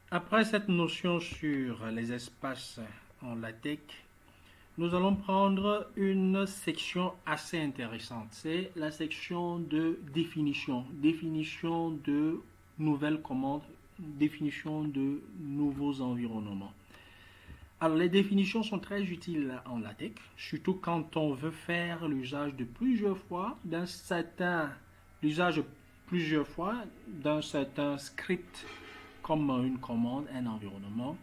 Après cette notion sur les espaces en LaTeX, nous allons prendre une section assez intéressante. C'est la section de définition. Définition de nouvelles commandes, définition de nouveaux environnements. Alors, les définitions sont très utiles en LaTeX, surtout quand on veut faire l'usage de plusieurs fois l'usage plusieurs fois d'un certain script comme une commande, un environnement,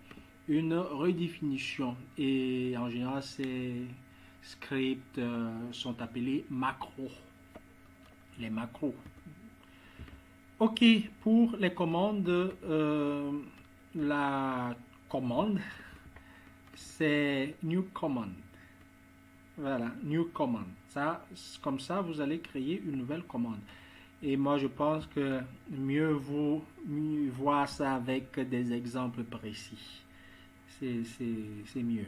une redéfinition. Et en général, ces scripts sont appelés macros. Les macros. OK, pour les commandes, la commande, c'est new command. Voilà, new command. Ça, comme ça, vous allez créer une nouvelle commande. Et moi, je pense que mieux vaut voir ça avec des exemples précis. C'est mieux.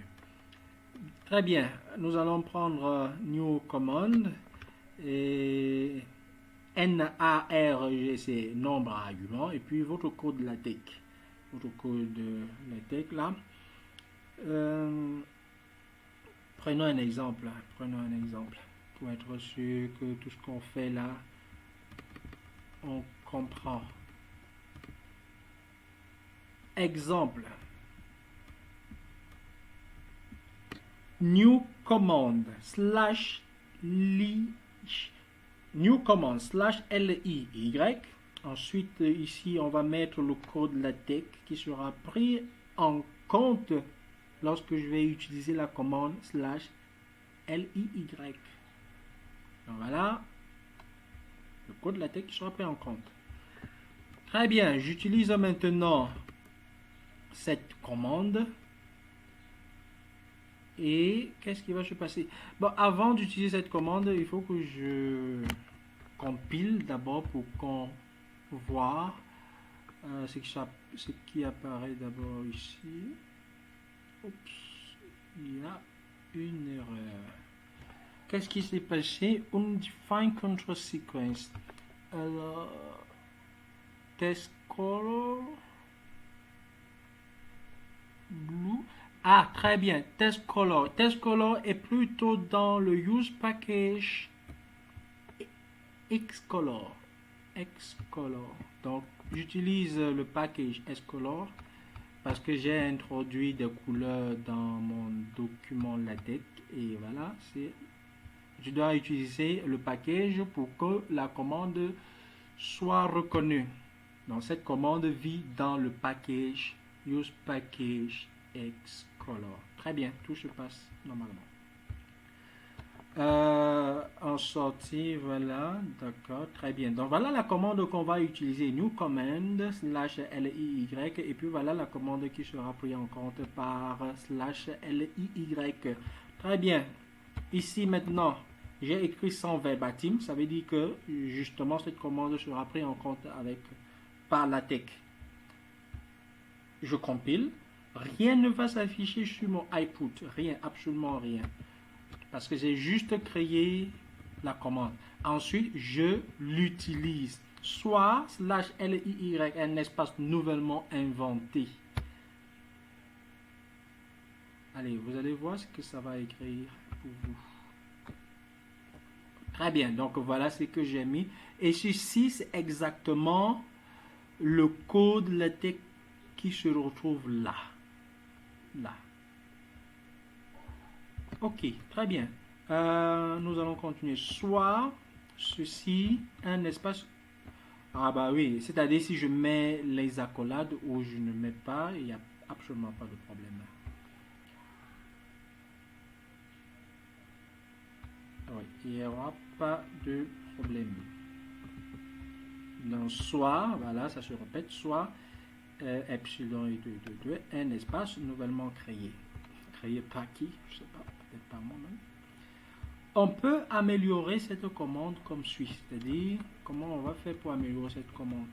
Très bien. Nous allons prendre new command et NARG, c'est nombre à argument. Et puis votre code LaTeX. Votre code LaTeX là. Euh, Prenons un exemple. Prenons un exemple. Pour être sûr que tout ce qu'on fait là, on comprend. Exemple. New command slash li, new command slash liy. Ensuite, ici, on va mettre le code LaTeX qui sera pris en compte lorsque je vais utiliser la commande slash liy. Donc voilà, le code LaTeX qui sera pris en compte. Très bien, j'utilise maintenant cette commande. Et qu'est-ce qui va se passer? Bon, avant d'utiliser cette commande, il faut que je compile d'abord pour qu'on voit ce qui apparaît d'abord ici. Oups, il y a une erreur. Qu'est-ce qui s'est passé? Undefined control sequence. Alors, test color blue. Ah, très bien. Test color. Test color est plutôt dans le use package Xcolor. Xcolor. Donc, j'utilise le package Xcolor parce que j'ai introduit des couleurs dans mon document LaTeX. Et voilà, je dois utiliser le package pour que la commande soit reconnue. Donc, cette commande vit dans le package use package Xcolor. Très bien, tout se passe normalement. En sortie, voilà, d'accord, très bien. Donc voilà la commande qu'on va utiliser, new command slash liy, et puis voilà la commande qui sera prise en compte par slash liy. Très bien. Ici maintenant, j'ai écrit sans verbatim, ça veut dire que justement cette commande sera prise en compte par LaTeX. Je compile, rien ne va s'afficher sur mon output, rien, absolument rien. Parce que j'ai juste créé la commande. Ensuite, je l'utilise. Soit slash liy, un espace nouvellement inventé. Allez, vous allez voir ce que ça va écrire pour vous. Très bien, donc voilà ce que j'ai mis. Et ceci, c'est exactement le code LaTeX qui se retrouve là. Là. Ok, très bien. Nous allons continuer. Soit ceci, un espace. Ah bah oui, c'est-à-dire si je mets les accolades ou je ne mets pas, il n'y a absolument pas de problème. Oui, il n'y aura pas de problème. Donc soit, voilà, ça se répète, soit epsilon et 2, un espace nouvellement créé. Créé par qui? Je ne sais pas, peut-être par moi-même. On peut améliorer cette commande comme suit, c'est-à-dire comment on va faire pour améliorer cette commande.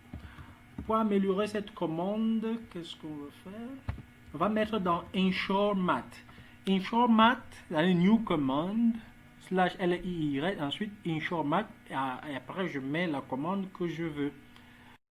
Pour améliorer cette commande, qu'est-ce qu'on va faire? On va mettre dans ensure math. Ensure math, la new command, slash liy, ensuite ensure math, et après je mets la commande que je veux.